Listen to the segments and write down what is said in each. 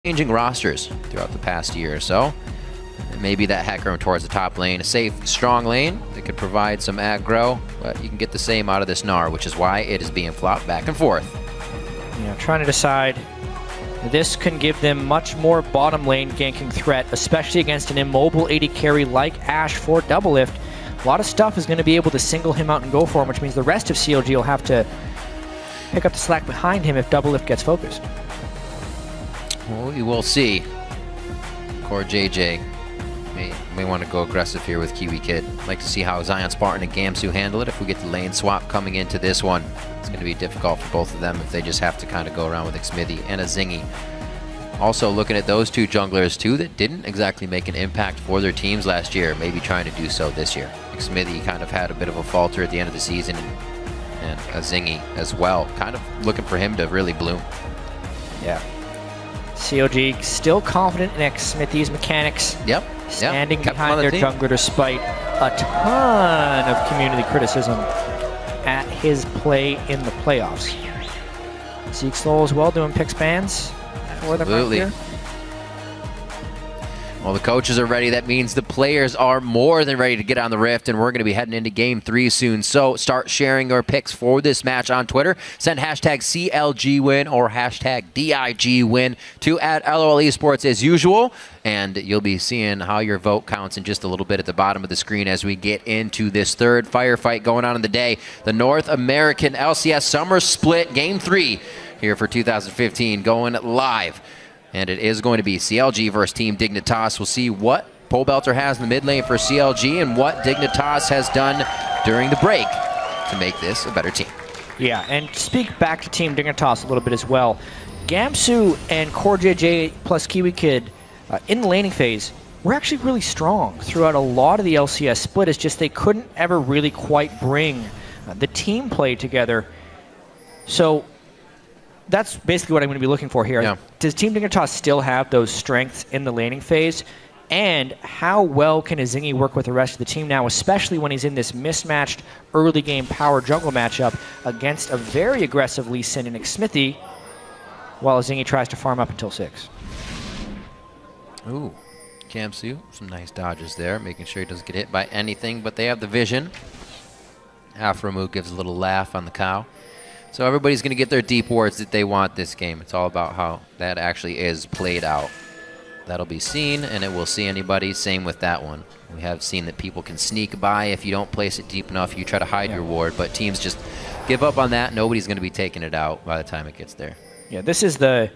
changing rosters throughout the past year or so. And maybe that Hecarim towards the top lane, a safe, strong lane that could provide some aggro, but you can get the same out of this Gnar, which is why it is being flopped back and forth. Yeah, trying to decide. This can give them much more bottom lane ganking threat, especially against an immobile AD carry like Ashe for Doublelift. A lot of stuff is going to be able to single him out and go for him, which means the rest of CLG will have to pick up the slack behind him if Doublelift gets focused. Well, we will see. Core JJ may want to go aggressive here with Kiwi Kid. Like to see how Zion Spartan and Gamsu handle it if we get the lane swap coming into this one. It's going to be difficult for both of them if they just have to kind of go around with Xmithie and a Zingy. Also looking at those two junglers too that didn't exactly make an impact for their teams last year, maybe trying to do so this year. Xmithie kind of had a bit of a falter at the end of the season, and a Zingy as well. Kind of looking for him to really bloom. Yeah. CLG still confident in Xmithie's mechanics. Yep. Standing behind their jungler despite a ton of community criticism at his play in the playoffs. Zeke Slow as well doing pick spans for them right here. Well, the coaches are ready. That means the players are more than ready to get on the Rift, and we're going to be heading into Game 3 soon. So start sharing your picks for this match on Twitter. Send hashtag CLGWin or hashtag DIGWin to @LOL Esports as usual, and you'll be seeing how your vote counts in just a little bit at the bottom of the screen as we get into this third firefight going on in the day. The North American LCS Summer Split Game 3 here for 2015 going live. And it is going to be CLG versus Team Dignitas. We'll see what Pole Belter has in the mid lane for CLG and what Dignitas has done during the break to make this a better team. Yeah, and speak back to Team Dignitas a little bit as well. Gamsu and Core JJ plus Kiwi Kid in the laning phase were actually really strong throughout a lot of the LCS split. It's just they couldn't ever really quite bring the team play together. So that's basically what I'm going to be looking for here. Yeah. Does Team Dignitas still have those strengths in the laning phase? And how well can a Zingy work with the rest of the team now, especially when he's in this mismatched early game power jungle matchup against a very aggressive Lee Sin and Xmithie, while Zingy tries to farm up until 6. Ooh, Gamsu, some nice dodges there, making sure he doesn't get hit by anything, but they have the vision. Afromu gives a little laugh on the cow. So everybody's going to get their deep wards that they want this game. It's all about how that actually is played out. That'll be seen, and it will see anybody. Same with that one. We have seen that people can sneak by if you don't place it deep enough. You try to hide your ward, but teams just give up on that. Nobody's going to be taking it out by the time it gets there. Yeah, this is the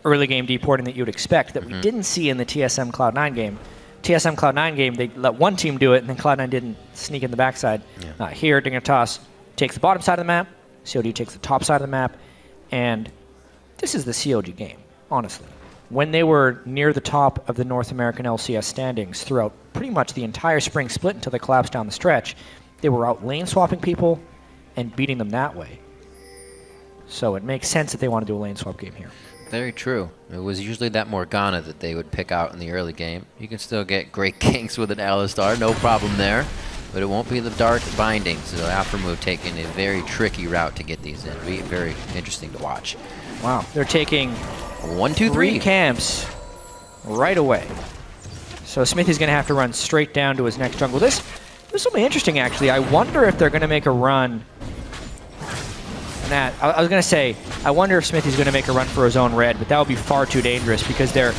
early game deep warding that you would expect that we didn't see in the TSM Cloud9 game. TSM Cloud9 game, they let one team do it, and then Cloud9 didn't sneak in the backside. Yeah. Here, Dignitas takes the bottom side of the map. CLG takes the top side of the map, and this is the CLG game, honestly. When they were near the top of the North American LCS standings throughout pretty much the entire spring split until they collapsed down the stretch, they were out lane swapping people and beating them that way. So it makes sense that they want to do a lane swap game here. Very true. It was usually that Morgana that they would pick out in the early game. You can still get great ganks with an Alistar, no problem there. But it won't be the dark binding, so Aftermove taking a very tricky route to get these in. It'll be very interesting to watch. Wow, they're taking 1, 2, 3 camps right away. So Xmithie's going to have to run straight down to his next jungle. This will be interesting, actually. I wonder if they're going to make a run. I was going to say, I wonder if Xmithie's going to make a run for his own red, but that would be far too dangerous because they're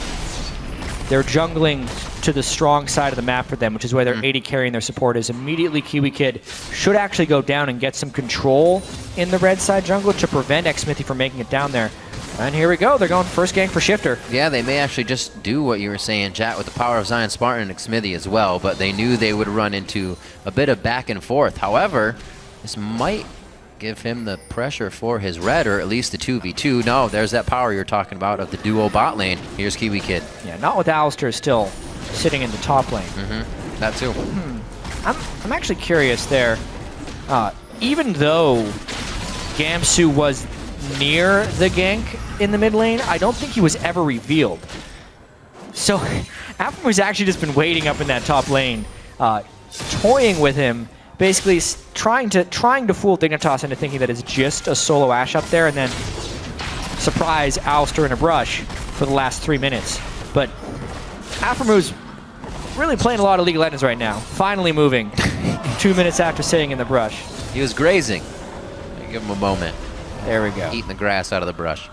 jungling to the strong side of the map for them, which is where their AD carrying their support is. Immediately, Kiwi Kid should actually go down and get some control in the red side jungle to prevent Xmithie from making it down there. And here we go. They're going first gank for Shifter. Yeah, they may actually just do what you were saying, chat, with the power of Zion Spartan and Xmithie as well, but they knew they would run into a bit of back and forth. However, this might give him the pressure for his red, or at least the 2v2. No, there's that power you're talking about of the duo bot lane. Here's Kiwi Kid. Yeah, not with Alistar still sitting in the top lane. That too. I'm actually curious there. Even though Gamsu was near the gank in the mid lane, I don't think he was ever revealed. So Aftermove's actually just been waiting up in that top lane, toying with him, basically trying to fool Dignitas into thinking that it's just a solo Ashe up there, and then surprise Alistar in a brush. for the last 3 minutes. But Aframu's really playing a lot of League of Legends right now. Finally moving 2 minutes after sitting in the brush. He was grazing. Give him a moment. There we go. Eating the grass out of the brush.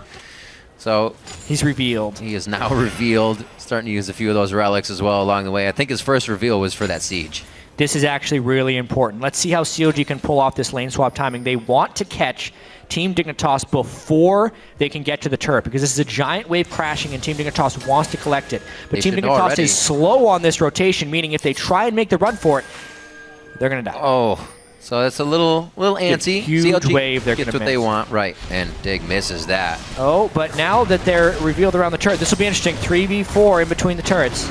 So he's revealed. He is now revealed. Starting to use a few of those relics as well along the way. I think his first reveal was for that siege. This is actually really important. Let's see how CLG can pull off this lane swap timing. They want to catch Team Dignitas before they can get to the turret, because this is a giant wave crashing and Team Dignitas wants to collect it. But Team Dignitas is slow on this rotation, meaning if they try and make the run for it, they're going to die. Oh, so that's a little antsy. Huge CLG wave they're going to miss. Gets what they want, right, and Dig misses that. Oh, but now that they're revealed around the turret, this will be interesting. 3v4 in between the turrets.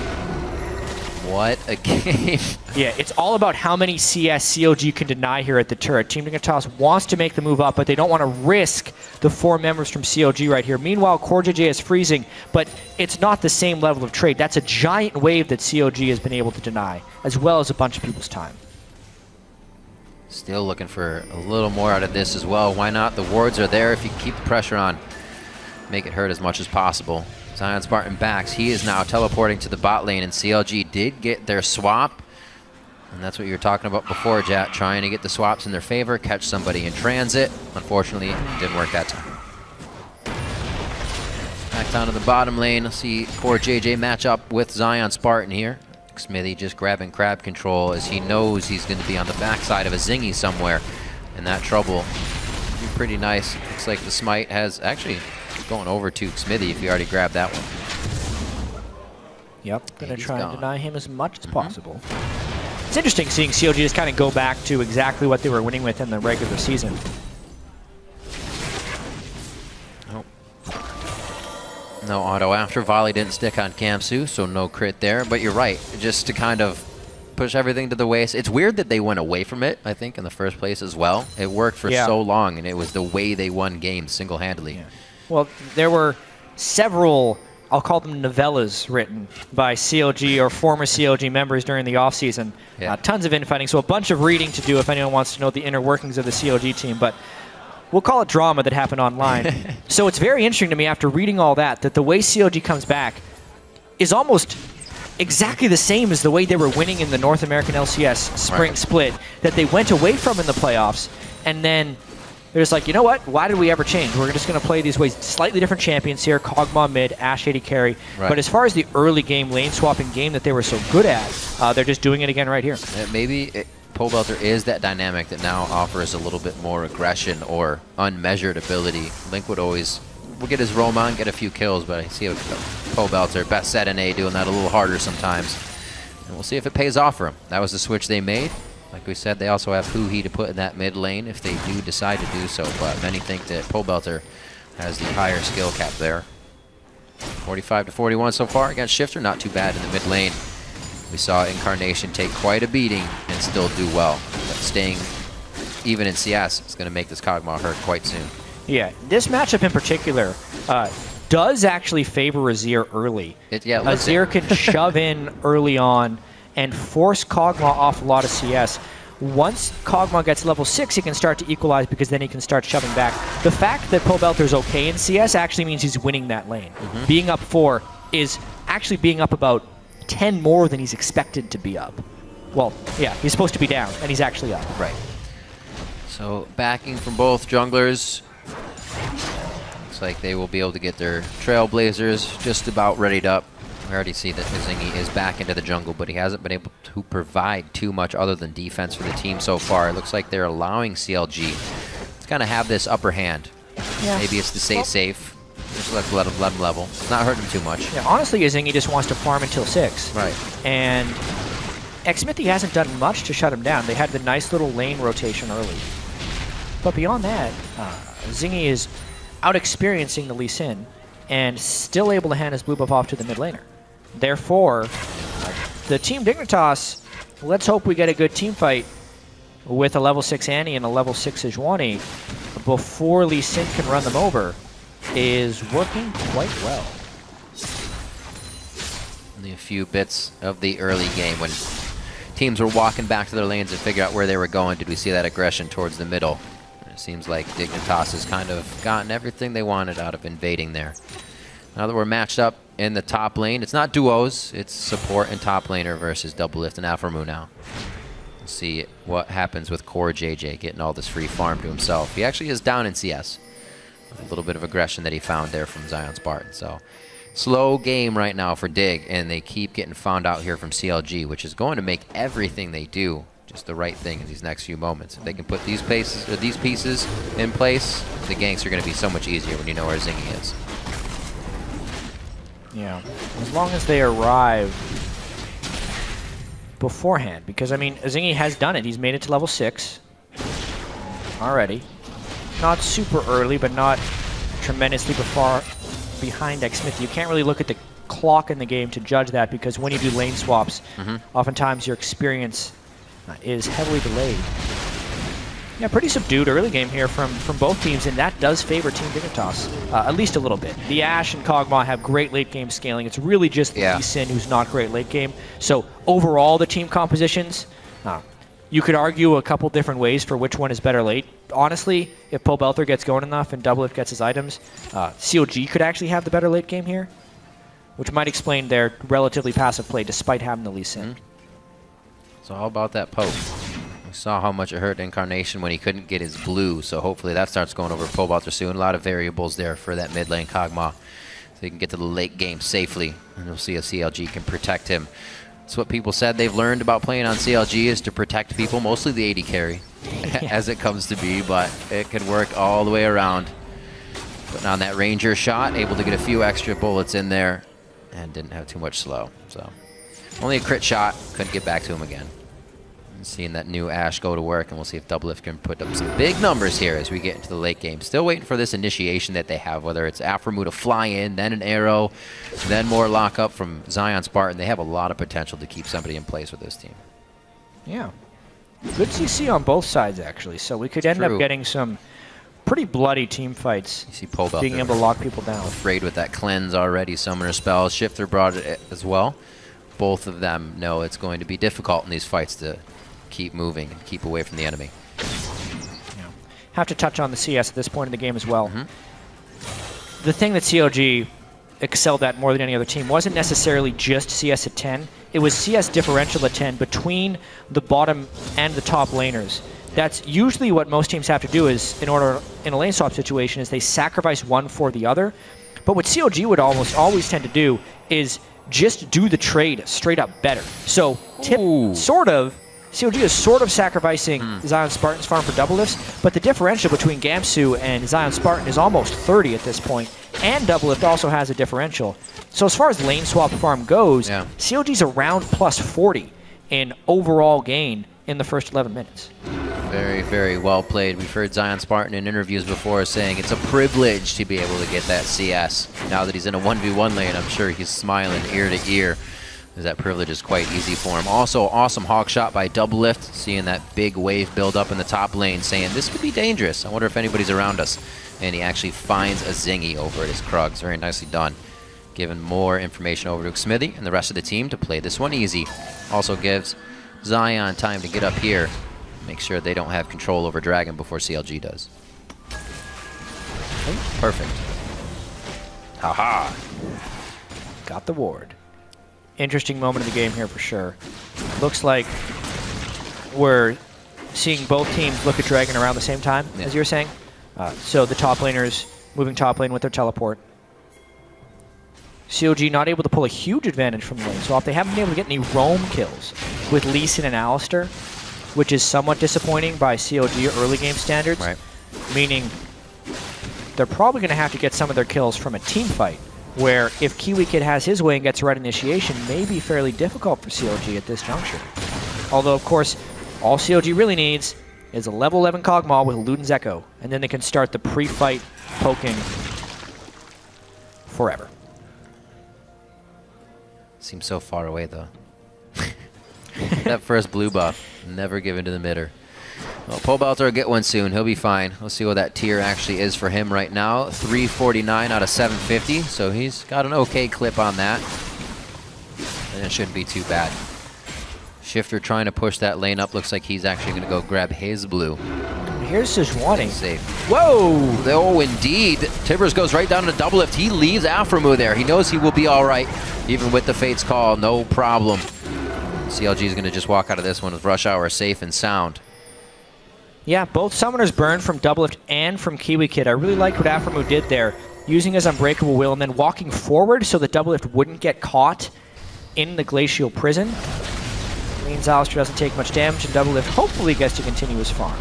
What a game. Yeah, it's all about how many CS CLG can deny here at the turret. Team Dignitas wants to make the move up, but they don't want to risk the 4 members from CLG right here. Meanwhile, CoreJJ is freezing, but it's not the same level of trade. That's a giant wave that CLG has been able to deny, as well as a bunch of people's time. Still looking for a little more out of this as well. Why not? The wards are there if you keep the pressure on. Make it hurt as much as possible. Zion Spartan backs. He is now teleporting to the bot lane, and CLG did get their swap. And that's what you were talking about before, Jat, trying to get the swaps in their favor, catch somebody in transit. Unfortunately, it didn't work that time. Back down to the bottom lane. Let's see CoreJJ match up with Zion Spartan here. Smithy just grabbing crab control as he knows he's going to be on the backside of a Zingy somewhere. And that trouble be pretty nice. Looks like the smite has actually going over to Smithy if you already grabbed that one. Yep, going to try and deny him as much as possible. It's interesting seeing CLG just kind of go back to exactly what they were winning with in the regular season. No auto after. Volley didn't stick on Gamsu, so no crit there. But you're right, just to kind of push everything to the waist. It's weird that they went away from it, I think, in the first place as well. It worked for so long, and it was the way they won games single-handedly. Yeah. Well, there were several, I'll call them novellas, written by CLG or former CLG members during the offseason. Yeah. Tons of infighting, so a bunch of reading to do if anyone wants to know the inner workings of the CLG team. But we'll call it drama that happened online. So it's very interesting to me after reading all that the way CLG comes back is almost exactly the same as the way they were winning in the North American LCS spring split that they went away from in the playoffs. And then they're just like, you know what? Why did we ever change? We're just going to play these ways. Slightly different champions here. Kog'Maw mid, Ashe AD carry. But as far as the early game lane swapping game that they were so good at, they're just doing it again right here. Maybe Pobelter is that dynamic that now offers a little bit more aggression or unmeasured ability. Link would always get his roam on, get a few kills, but I see Pobelter, best set in A, doing that a little harder sometimes. And we'll see if it pays off for him. That was the switch they made. Like we said, they also have Huhi to put in that mid lane if they do decide to do so, but many think that Pobelter has the higher skill cap there. 45 to 41 so far against Shifter, not too bad in the mid lane. We saw Incarnation take quite a beating and still do well, but staying even in CS is going to make this Kog'Maw hurt quite soon. Yeah, this matchup in particular does actually favor Azir early. Azir can shove in early on and force Kog'Maw off a lot of CS. Once Kog'Maw gets level 6, he can start to equalize because then he can start shoving back. The fact that Pobelter's okay in CS actually means he's winning that lane. Being up 4 is actually being up about 10 more than he's expected to be up. Well, yeah, he's supposed to be down, and he's actually up. Right. So backing from both junglers. Looks like they will be able to get their Trailblazers just about readied up. We already see that Zingy is back into the jungle, but he hasn't been able to provide too much other than defense for the team so far. It looks like they're allowing CLG to kind of have this upper hand. Yeah. Maybe it's to stay safe. Just let him level. It's not hurting him too much. Yeah, honestly, Zingy just wants to farm until 6. Right. And Xmithy hasn't done much to shut him down. They had the nice little lane rotation early. But beyond that, Zingy is out-experiencing the Lee Sin and still able to hand his blue buff off to the mid laner. Therefore, the Team Dignitas, let's hope we get a good team fight with a level 6 Annie and a level 6 Sejuani before Lee Sin can run them over, is working quite well. Only a few bits of the early game when teams were walking back to their lanes and figure out where they were going. Did we see that aggression towards the middle? It seems like Dignitas has kind of gotten everything they wanted out of invading there. Now that we're matched up in the top lane, it's not duos, it's support and top laner versus Doublelift and Aframu now. We'll see what happens with Core JJ getting all this free farm to himself. He actually is down in CS. With a little bit of aggression that he found there from Zion Spartan. So slow game right now for Dig, and they keep getting found out here from CLG, which is going to make everything they do just the right thing in these next few moments. If they can put these pieces in place, the ganks are going to be so much easier when you know where Zingy is. Yeah, as long as they arrive beforehand, because I mean, Zingy has done it. He's made it to level 6 already. Not super early, but not tremendously far behind Xmith. You can't really look at the clock in the game to judge that, because when you do lane swaps, oftentimes your experience is heavily delayed. Yeah, pretty subdued early game here from both teams, and that does favor Team Dignitas, at least a little bit. The Ashe and Kog'Maw have great late game scaling. It's really just Lee Sin who's not great late game. So overall, the team compositions, you could argue a couple different ways for which one is better late. Honestly, if Pobelter gets going enough and Doublelift gets his items, CLG could actually have the better late game here, which might explain their relatively passive play despite having the Lee Sin. So how about that poke? We saw how much it hurt Incarnation when he couldn't get his blue, so hopefully that starts going over Pobelter soon. A lot of variables there for that mid lane Kog'Maw, so he can get to the late game safely, and we'll see if CLG can protect him. That's what people said they've learned about playing on CLG, is to protect people, mostly the AD carry, as it comes to be, but it could work all the way around. Putting on that Ranger shot, able to get a few extra bullets in there, and didn't have too much slow. So only a crit shot, couldn't get back to him again. And seeing that new Ashe go to work, and we'll see if Doublelift can put up some big numbers here as we get into the late game. Still waiting for this initiation that they have, whether it's Aframu to fly in, then an arrow, then more lockup from Zion Spartan. They have a lot of potential to keep somebody in place with this team. Yeah. Good CC on both sides, actually, so we could end up getting some pretty bloody team fights. You see Pobelter being able to lock people down. Afraid with that cleanse already, summoner spell. Shifter brought it as well. Both of them know it's going to be difficult in these fights to keep moving and keep away from the enemy. Yeah. Have to touch on the CS at this point in the game as well. The thing that CLG excelled at more than any other team wasn't necessarily just CS at 10. It was CS differential at 10 between the bottom and the top laners. That's usually what most teams have to do, is in a lane swap situation, is they sacrifice one for the other. But what CLG would almost always tend to do is just do the trade straight up better. So CLG is sort of sacrificing Zion Spartan's farm for Doublelifts, but the differential between Gamsu and Zion Spartan is almost 30 at this point, and Doublelift also has a differential. So as far as lane swap farm goes, CLG's around plus 40 in overall gain in the first 11 minutes. Very, very well played. We've heard Zion Spartan in interviews before saying it's a privilege to be able to get that CS. Now that he's in a 1v1 lane, I'm sure he's smiling ear to ear, as that privilege is quite easy for him. Also, awesome hawk shot by Doublelift, seeing that big wave build up in the top lane, saying this could be dangerous. I wonder if anybody's around us. And he actually finds a Zingy over at his Krugs. Very nicely done. Giving more information over to Smithy and the rest of the team to play this one easy. Also gives Zion time to get up here, make sure they don't have control over Dragon before CLG does. Perfect. Haha. Got the ward. Interesting moment of the game here for sure. Looks like we're seeing both teams look at Dragon around the same time, as you were saying. So the top laners moving top lane with their teleport. CLG not able to pull a huge advantage from the lane swap. They haven't been able to get any roam kills with Lee Sin and Alistar, which is somewhat disappointing by CLG early game standards. Right. Meaning they're probably going to have to get some of their kills from a team fight, where if Kiwi Kid has his way and gets right initiation, may be fairly difficult for CLG at this juncture. Although, of course, all CLG really needs is a level 11 Kog'Maw with Luden's Echo, and then they can start the pre-fight poking forever. Seems so far away, though. That first blue buff, never given to the midder. Well, Pobelter will get one soon. He'll be fine. We'll see what that tier actually is for him right now. 349 out of 750, so he's got an okay clip on that. And it shouldn't be too bad. Shifter trying to push that lane up. Looks like he's actually going to go grab his blue. here's Sejuani. Safe. Whoa! Oh, indeed. Tibbers goes right down to double lift. He leaves Aframu there. He knows he will be all right, even with the Fate's call. No problem. CLG is going to just walk out of this one with Rush Hour safe and sound. Yeah, both summoners burned from double lift and from Kiwi Kid. I really liked what Aframu did there, using his Unbreakable Will and then walking forward so the double lift wouldn't get caught in the Glacial Prison. Means Alistair doesn't take much damage, and double lift hopefully gets to continue his farm.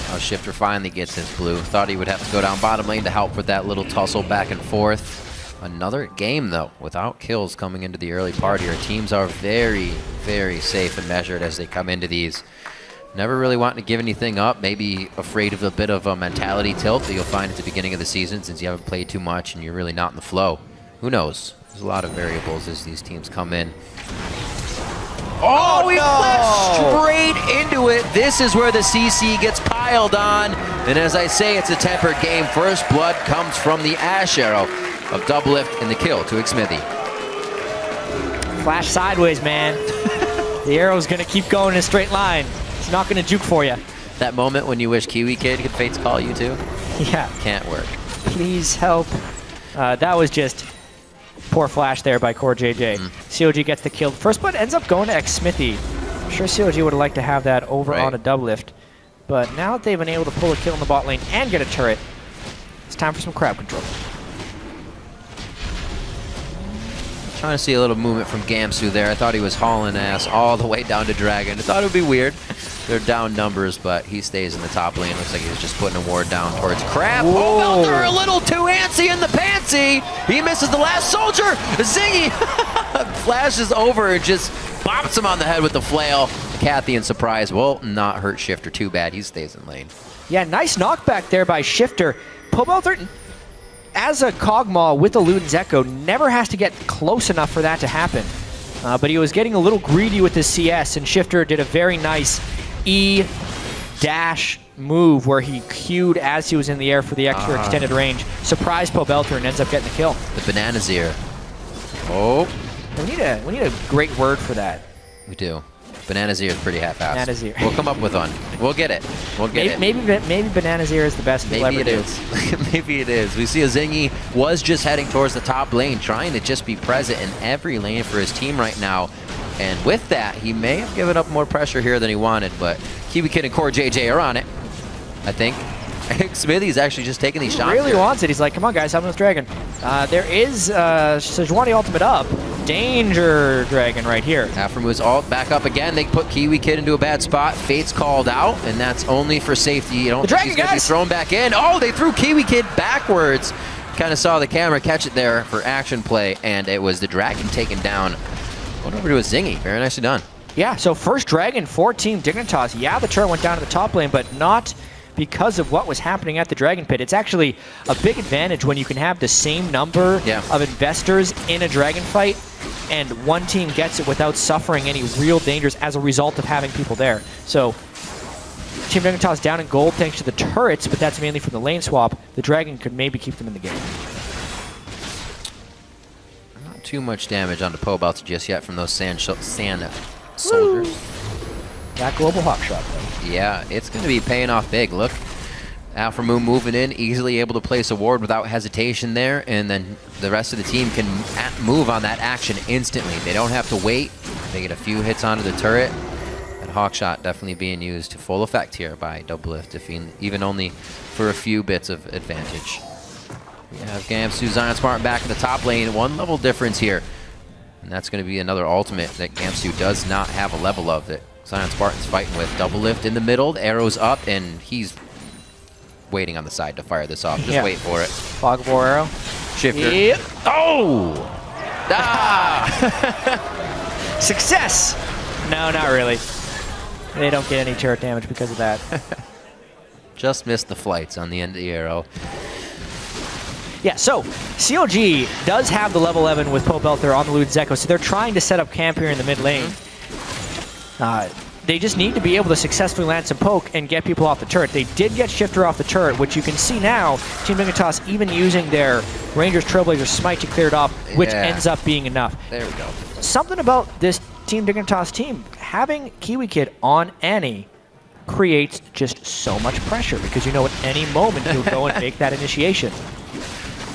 Oh, Shifter finally gets his blue. Thought he would have to go down bottom lane to help with that little tussle back and forth. Another game, though, without kills coming into the early part here. Teams are very, very safe and measured as they come into these. Never really wanting to give anything up, maybe afraid of a bit of a mentality tilt that you'll find at the beginning of the season since you haven't played too much and you're really not in the flow. Who knows? There's a lot of variables as these teams come in. Oh, he flashed straight into it. This is where the CC gets piled on. And as I say, it's a tempered game. First blood comes from the Ash Arrow of double lift and the kill to Xmithy. Flash sideways, man. The arrow's going to keep going in a straight line. It's not going to juke for you. That moment when you wish Kiwi Kid could Fate's call you too? Yeah. Can't work. Please help. That was just poor flash there by Core JJ. CLG gets the kill. First blood ends up going to Xmithy. I'm sure CLG would have liked to have that over on a double lift. But now that they've been able to pull a kill in the bot lane and get a turret, it's time for some crowd control. Trying to see a little movement from Gamsu there. I thought he was hauling ass all the way down to Dragon. I thought it would be weird. They're down numbers, but he stays in the top lane. Looks like he's just putting a ward down towards Crab. Oh, they're a little too antsy in the pantsy. He misses the last soldier. Zingy flashes over and just bops him on the head with the flail. Kathy in surprise will not hurt Shifter too bad. He stays in lane. Yeah, nice knockback there by Shifter. Pobelter, as a Kog'Maw with the Luden's Echo, never has to get close enough for that to happen. But he was getting a little greedy with his CS, and Shifter did a very nice E-dash move where he queued as he was in the air for the extra extended range. Surprised Pobelter and ends up getting the kill. The Banana's ear. Oh. We need a great word for that. We do. Banana's ear is pretty half-assed. Banana's ear. We'll come up with one. We'll get it. We'll get it. Maybe Banana's ear is the best we'll ever do. Maybe it is. We see a Zingy was just heading towards the top lane, trying to just be present in every lane for his team right now. And with that, he may have given up more pressure here than he wanted, but Kiwi Kid and Core JJ are on it, I think. Smithy's actually just taking these shots. He really wants it. He's like, come on, guys, help me with Dragon. There is Sejuani ultimate up. Danger Dragon right here. Aframu's ult back up again. They put Kiwi Kid into a bad spot. Fate's called out, and that's only for safety. You don't think he's going to be thrown back in. Oh, they threw Kiwi Kid backwards. Kind of saw the camera catch it there for action play, and it was the Dragon taken down. Went over to a Zingy. Very nicely done. Yeah, so first Dragon for Team Dignitas. Yeah, the turret went down to the top lane, but not because of what was happening at the Dragon Pit. It's actually a big advantage when you can have the same number of investors in a Dragon fight, and one team gets it without suffering any real dangers as a result of having people there. So Team Dignitas down in gold thanks to the turrets, but that's mainly from the lane swap. The Dragon could maybe keep them in the game. Not too much damage onto Pobelter just yet from those sand soldiers. That global hawk shot, though. Yeah, it's going to be paying off big. Look, Aframu moving in, easily able to place a ward without hesitation there, and then the rest of the team can move on that action instantly. They don't have to wait. They get a few hits onto the turret. That hawk shot definitely being used to full effect here by double lift, even only for a few bits of advantage. We have Gamsu, Zion Spartan back in the top lane. One level difference here, and that's going to be another ultimate that Gamsu does not have a level of it. Zion Spartan's fighting with double lift in the middle, the arrow's up, and he's waiting on the side to fire this off. Just wait for it. Fog of War arrow. Shifter. Yep. Oh! Ah! Success! No, not really. They don't get any turret damage because of that. Just missed the flights on the end of the arrow. Yeah, so CLG does have the level 11 with Pobelter on the Luden's Echo, so they're trying to set up camp here in the mid lane. They just need to be able to successfully land some poke and get people off the turret. They did get Shifter off the turret, which you can see now, Team Dignitas even using their Rangers Trailblazer Smite to clear it off, which ends up being enough. There we go. Something about this Team Dignitas team, having Kiwi Kid on Annie creates just so much pressure because you know at any moment he'll go and make that initiation.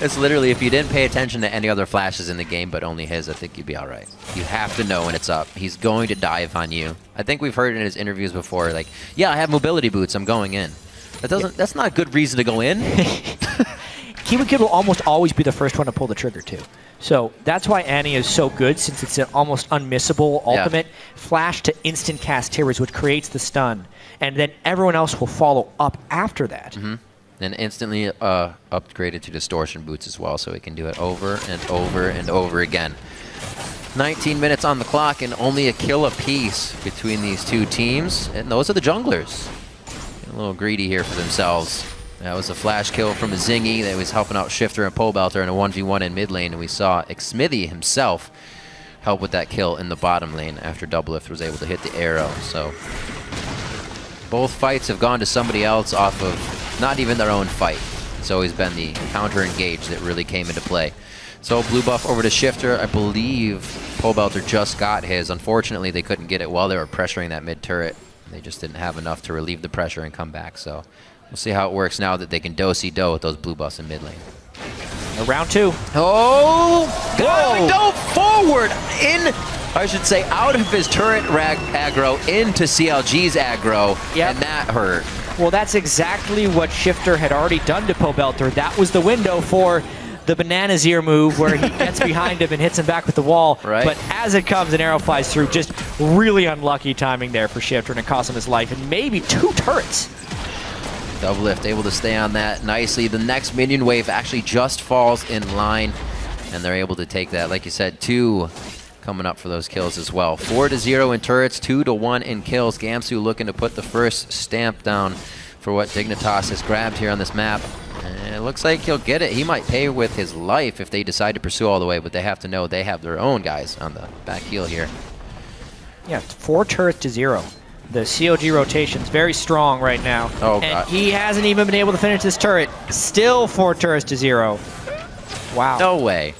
It's literally, if you didn't pay attention to any other flashes in the game but only his, I think you'd be all right. You have to know when it's up. He's going to dive on you. I think we've heard in his interviews before, like, yeah, I have mobility boots, I'm going in. That's not a good reason to go in. Kiwi Kid will almost always be the first one to pull the trigger too. So that's why Annie is so good, since it's an almost unmissable ultimate flash to instant cast Tibbers, which creates the stun. And then everyone else will follow up after that. And instantly upgraded to distortion boots as well, so he can do it over and over and over again. 19 minutes on the clock and only a kill apiece between these two teams. And those are the junglers. Getting a little greedy here for themselves. That was a flash kill from a Zingy that was helping out Shifter and Pole Belter in a 1v1 in mid lane, and we saw Xmithy himself help with that kill in the bottom lane after Doublelift was able to hit the arrow. So both fights have gone to somebody else off of not even their own fight. It's always been the counter engage that really came into play. So blue buff over to Shifter. I believe Pole Belter just got his. Unfortunately, they couldn't get it while they were pressuring that mid turret. They just didn't have enough to relieve the pressure and come back. So we'll see how it works now that they can do-si-do with those blue buffs in mid lane. Round 2. Oh! Go forward! I should say out of his turret aggro into CLG's aggro, and that hurt. Well, that's exactly what Shifter had already done to Pole Belter. That was the window for the Banana's Ear move where he gets behind him and hits him back with the wall. Right. But as it comes, an arrow flies through. Just really unlucky timing there for Shifter, and it cost him his life and maybe 2 turrets. Doublelift able to stay on that nicely. The next minion wave actually just falls in line, and they're able to take that. Like you said, 2 coming up for those kills as well. 4-0 in turrets, 2-1 in kills. Gamsu looking to put the first stamp down for what Dignitas has grabbed here on this map. And it looks like he'll get it. He might pay with his life if they decide to pursue all the way, but they have to know they have their own guys on the back heel here. Yeah, 4 turrets to 0. The CLG rotation's very strong right now. Oh, and God. he hasn't even been able to finish this turret. Still 4 turrets to 0. Wow. No way.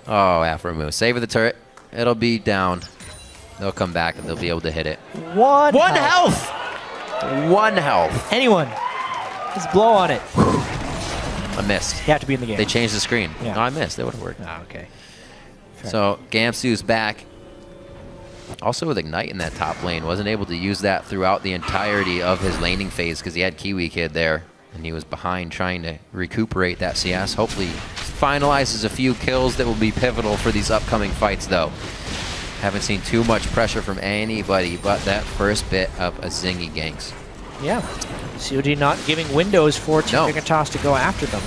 Oh, Afromu. Save the turret. It'll be down. They'll come back and they'll be able to hit it. One health! 1 health. Anyone. Just blow on it. I missed. You have to be in the game. They changed the screen. Yeah. No, I missed. That would have worked. Oh, okay. Fair. So Gamsu's back. Also with Ignite in that top lane. Wasn't able to use that throughout the entirety of his laning phase because he had Kiwi Kid there. And he was behind trying to recuperate that CS. Hopefully finalizes a few kills that will be pivotal for these upcoming fights, though. Haven't seen too much pressure from anybody but that first bit of a Zingy ganks. Yeah. COG not giving windows for Team Dignitas to go after them.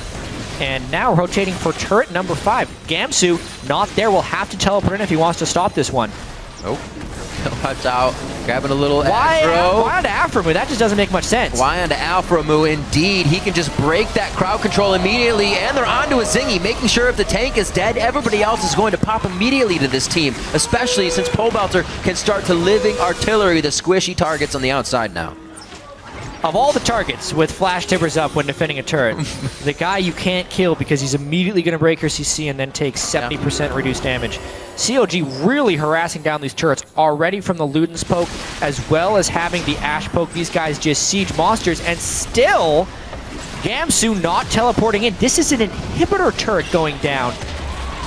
And now rotating for turret number 5. Gamsu not there. Will have to teleport in if he wants to stop this one. Oh. Watch out. Grabbing a little Why aggro. onto Afromu? That just doesn't make much sense. Why onto Afromu? Indeed. He can just break that crowd control immediately, and they're onto a Zingy, making sure if the tank is dead, everybody else is going to pop immediately to this team, especially since Pole Belter can start to living artillery the squishy targets on the outside now. Of all the targets with flash tippers up when defending a turret, the guy you can't kill because he's immediately going to break your CC and then take 70% reduced damage. CLG really harassing down these turrets already from the Luden's poke, as well as having the Ash poke. These guys just siege monsters, and still Gamsu not teleporting in. This is an inhibitor turret going down.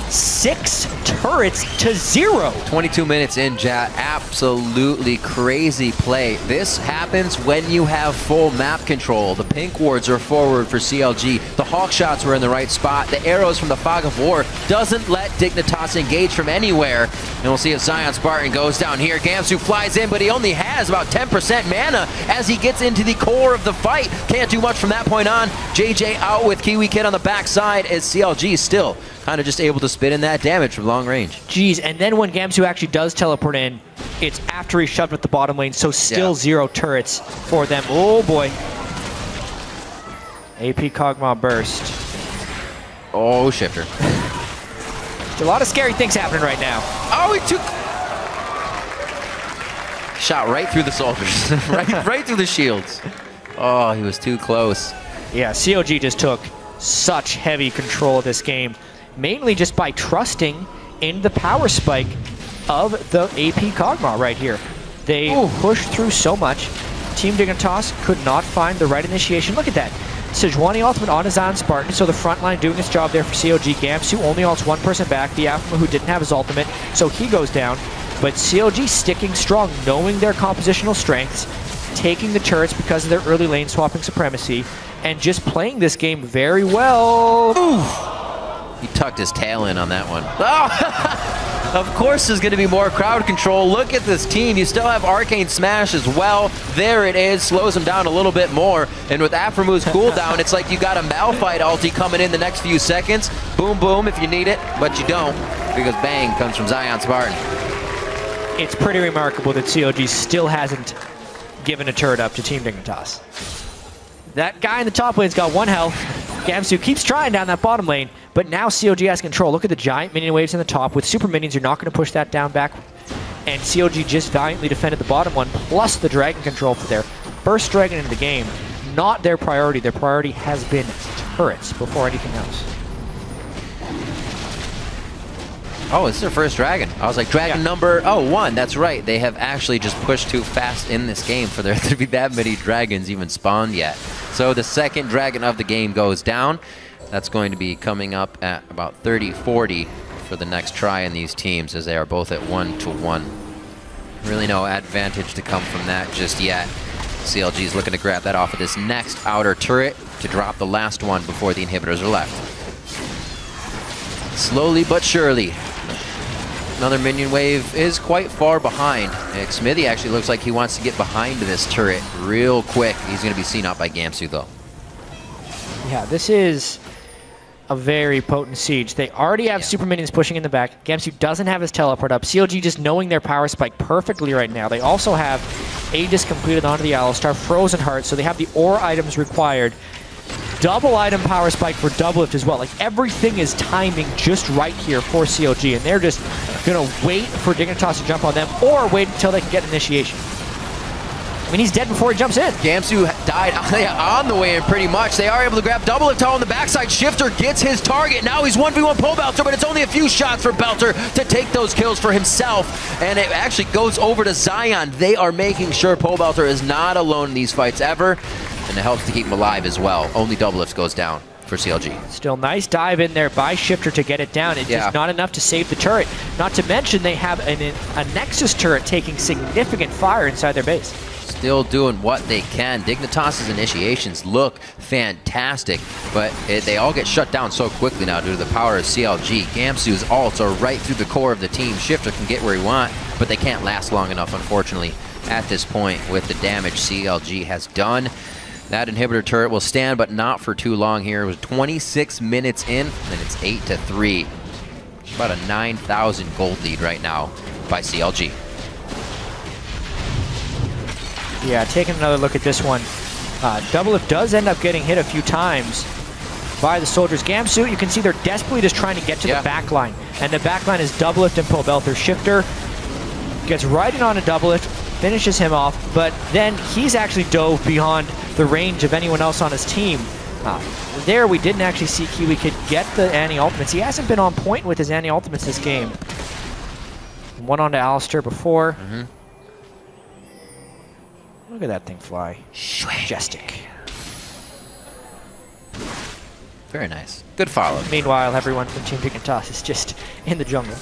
6 turrets to 0. 22 minutes in, Jat. Absolutely crazy play. This happens when you have full map control. The pink wards are forward for CLG. The hawk shots were in the right spot. The arrows from the Fog of War doesn't let Dignitas engage from anywhere. And we'll see if Zion Spartan goes down here. Gamsu flies in, but he only has about 10% mana as he gets into the core of the fight. Can't do much from that point on. JJ out with Kiwi Kid on the backside as CLG still kind of just able to spit in that damage from long range. Jeez, and then when Gamsu actually does teleport in, it's after he's shoved at the bottom lane, so still 0 turrets for them. Oh boy. AP Kog'Maw burst. Oh, Shifter. There's a lot of scary things happening right now. Oh, he took... Shot right through the soldiers. right through the shields. Oh, he was too close. Yeah, CLG just took such heavy control of this game, mainly just by trusting in the power spike of the AP Kog'Maw right here. They pushed through so much. Team Dignitas could not find the right initiation. Look at that. Sejuani ultimate on his Zion Spartan, so the front line doing its job there for CLG. Gamsu only ults one person back, the Aframa who didn't have his ultimate, so he goes down. But CLG sticking strong, knowing their compositional strengths, taking the turrets because of their early lane swapping supremacy, and just playing this game very well. He tucked his tail in on that one. Oh! Of course there's going to be more crowd control. Look at this team. You still have Arcane Smash as well. There it is. Slows him down a little bit more. And with Aframu's cooldown, it's like you got a Malphite ulti coming in the next few seconds. Boom, boom if you need it, but you don't, because bang comes from Zion Spartan. It's pretty remarkable that CLG still hasn't given a turret up to Team Dignitas. That guy in the top lane's got 1 health. Gamsu keeps trying down that bottom lane, but now CLG has control. Look at the giant minion waves in the top. With super minions, you're not going to push that down back. And CLG just valiantly defended the bottom one, plus the dragon control for their first dragon into the game. Not their priority. Their priority has been turrets before anything else. Oh, it's their first dragon. I was like, dragon number 1. That's right. They have actually just pushed too fast in this game for there to be that many dragons even spawned yet. So the second dragon of the game goes down. That's going to be coming up at about 30-40 for the next try in these teams, as they are both at 1-1. Really no advantage to come from that just yet. CLG is looking to grab that off of this next outer turret to drop the last one before the inhibitors are left. Slowly but surely. Another minion wave is quite far behind. Smithy actually looks like he wants to get behind this turret real quick. He's going to be seen out by Gamsu, though. Yeah, this is a very potent siege. They already have super minions pushing in the back. Gamsu doesn't have his teleport up. CLG just knowing their power spike perfectly right now. They also have Aegis completed onto the Alistar, Frozen Heart, so they have the ore items required. Double item power spike for Doublelift as well. Like, everything is timing just right here for CLG, and they're just gonna wait for Dignitas to jump on them, or wait until they can get initiation. I mean, he's dead before he jumps in. Gamsu died on the way in pretty much. They are able to grab Doublelift on the backside. Shifter gets his target. Now he's 1v1 Pole Belter, but it's only a few shots for Belter to take those kills for himself. And it actually goes over to Zion. They are making sure Pole Belter is not alone in these fights ever. And it helps to keep him alive as well. Only Doublelift goes down for CLG. Still nice dive in there by Shifter to get it down. It's just not enough to save the turret. Not to mention they have a Nexus turret taking significant fire inside their base. Still doing what they can. Dignitas' initiations look fantastic, but they all get shut down so quickly now due to the power of CLG. Gamsu's ults are right through the core of the team. Shifter can get where he wants, but they can't last long enough, unfortunately, at this point with the damage CLG has done. That inhibitor turret will stand, but not for too long here. It was 26 minutes in, and it's 8-3. About a 9,000 gold lead right now by CLG. Yeah, taking another look at this one. Doublelift does end up getting hit a few times by the soldiers. Gamsu, you can see they're desperately just trying to get to the back line. And the back line is Doublelift and Pole Belter. Shifter gets right in on a Doublelift, finishes him off, but then he's actually dove beyond the range of anyone else on his team. There we didn't actually see Kiwi Kid get the anti-ultimates. He hasn't been on point with his anti-ultimates this game. One onto Alistar before. Look at that thing fly. Majestic. Very nice. Good follow. Meanwhile, everyone from Team Dignitas is just in the jungle.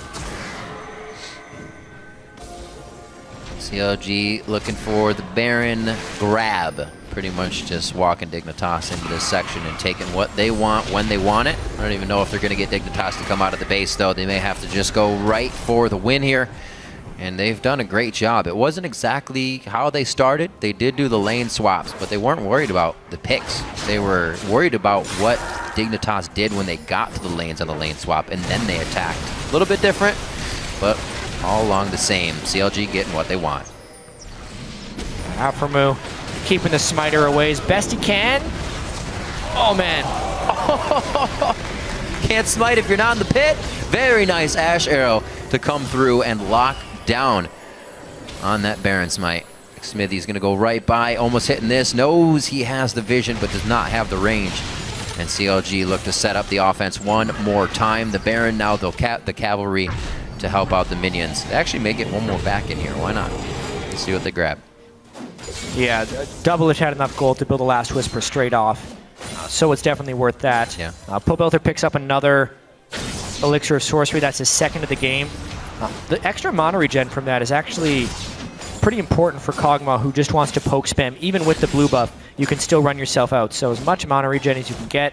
CLG looking for the Baron grab. Pretty much just walking Dignitas into this section and taking what they want when they want it. I don't even know if they're going to get Dignitas to come out of the base, though. They may have to just go right for the win here. And they've done a great job. It wasn't exactly how they started. They did do the lane swaps, but they weren't worried about the picks. They were worried about what Dignitas did when they got to the lanes on the lane swap, and then they attacked. A little bit different, but all along the same. CLG getting what they want. Aframu keeping the smiter away as best he can. Oh, man. Can't smite if you're not in the pit. Very nice Ash Arrow to come through and lock down on that Baron smite. Smithy's going to go right by, almost hitting this. Knows he has the vision, but does not have the range. And CLG look to set up the offense one more time. The Baron now, the cavalry, to help out the minions. They actually may get one more back in here. Why not? Let's see what they grab. Yeah, Double Lift had enough gold to build a Last Whisper straight off. So it's definitely worth that. Yeah. Pobelter picks up another Elixir of Sorcery. That's his second of the game. The extra mana regen from that is actually pretty important for Kog'Maw, who just wants to poke spam. Even with the blue buff, you can still run yourself out. So as much mana regen as you can get.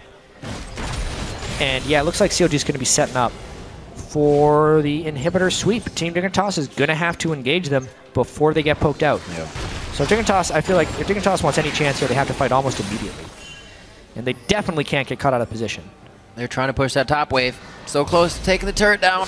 And yeah, it looks like CLG is going to be setting up for the inhibitor sweep. Team Dignitas is going to have to engage them before they get poked out. Yep. So Dignitas, I feel like if Dignitas wants any chance here, they have to fight almost immediately. And they definitely can't get caught out of position. They're trying to push that top wave. So close to taking the turret down.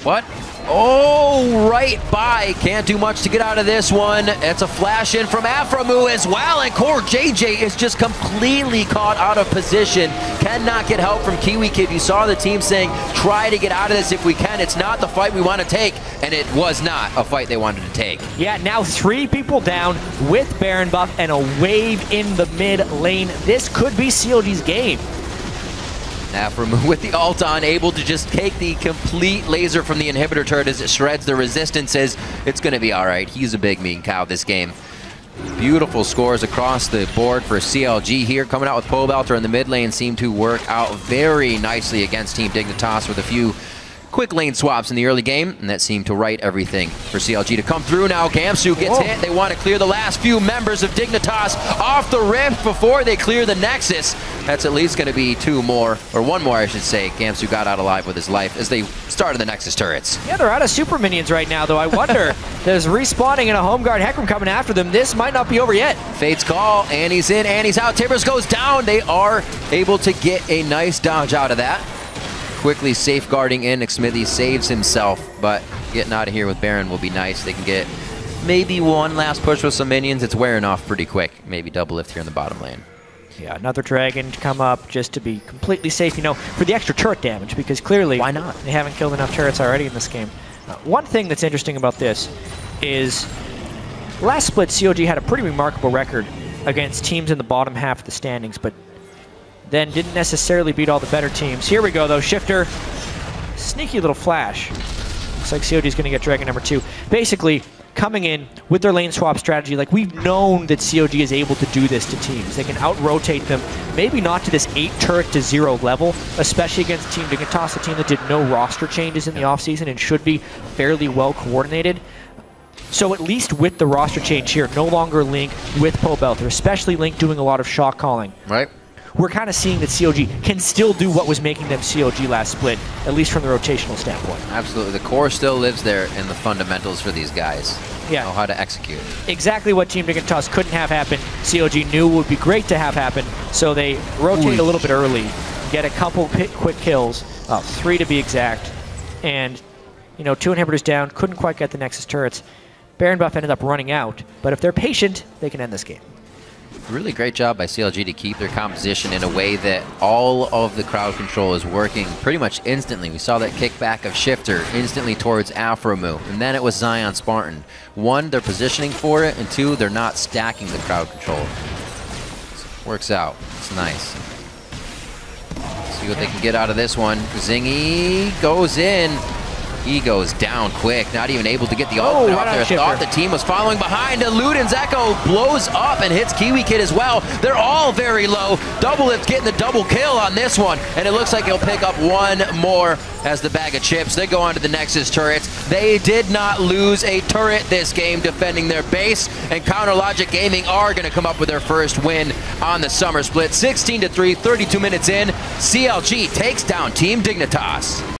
What? Oh, right by. Can't do much to get out of this one. It's a flash in from Aframu as well. And Core JJ is just completely caught out of position. Cannot get help from Kiwi Kid. You saw the team saying, try to get out of this if we can. It's not the fight we want to take. And it was not a fight they wanted to take. Yeah, now 3 people down with Baron buff and a wave in the mid lane. This could be CLG's game. Aframu with the ult on, able to just take the complete laser from the inhibitor turret as it shreds the resistances. It's going to be all right. He's a big mean cow this game. Beautiful scores across the board for CLG here. Coming out with Pobelter in the mid lane seemed to work out very nicely against Team Dignitas with a few quick lane swaps in the early game, and that seemed to right everything for CLG to come through. Now Gamsu gets hit. They want to clear the last few members of Dignitas off the rift before they clear the Nexus. That's at least going to be 2 more, or 1 more I should say. Gamsu got out alive with his life as they started the Nexus turrets. Yeah, they're out of super minions right now, though. I wonder, there's respawning and a home guard Hecarim coming after them. This might not be over yet. Fate's call, Annie's in, Annie's out, Timbers goes down. They are able to get a nice dodge out of that. Quickly safeguarding in, Xmithy saves himself, but getting out of here with Baron will be nice. They can get maybe 1 last push with some minions. It's wearing off pretty quick. Maybe double lift here in the bottom lane. Yeah, another dragon to come up just to be completely safe, you know, for the extra turret damage, because clearly why not? They haven't killed enough turrets already in this game. One thing that's interesting about this is last split CLG had a pretty remarkable record against teams in the bottom half of the standings, but then didn't necessarily beat all the better teams. Here we go, though. Shifter, sneaky little flash. Looks like CLG's going to get Dragon number 2. Basically, coming in with their lane swap strategy, like we've known that CLG is able to do this to teams. They can out-rotate them, maybe not to this 8 turret to 0 level, especially against Team Dignitas, a team that did no roster changes in the offseason and should be fairly well coordinated. So at least with the roster change here, no longer Link with Pobelter, especially Link doing a lot of shock calling. Right. We're kind of seeing that CLG can still do what was making them CLG last split, at least from the rotational standpoint. Absolutely. The core still lives there in the fundamentals for these guys. Yeah. Know how to execute. Exactly what Team Dignitas couldn't have happen, CLG knew would be great to have happen, so they rotate a little bit early, get a couple quick kills, 3 to be exact, and, you know, 2 inhibitors down, couldn't quite get the Nexus turrets. Baron buff ended up running out, but if they're patient, they can end this game. Really great job by CLG to keep their composition in a way that all of the crowd control is working pretty much instantly. We saw that kickback of Shifter instantly towards Aframu, and then it was Zion Spartan. 1, they're positioning for it, and 2, they're not stacking the crowd control. So it works out. It's nice. See what they can get out of this one. Zingy goes in. He goes down quick, not even able to get the ult out there. Thought the team was following behind. Luden's Echo blows up and hits Kiwi Kid as well. They're all very low. Double Lift getting the double kill on this one, and it looks like he'll pick up 1 more as the bag of chips. They go on to the Nexus turrets. They did not lose a turret this game defending their base, and Counter Logic Gaming are going to come up with their first win on the summer split. 16-3, 32 minutes in. CLG takes down Team Dignitas.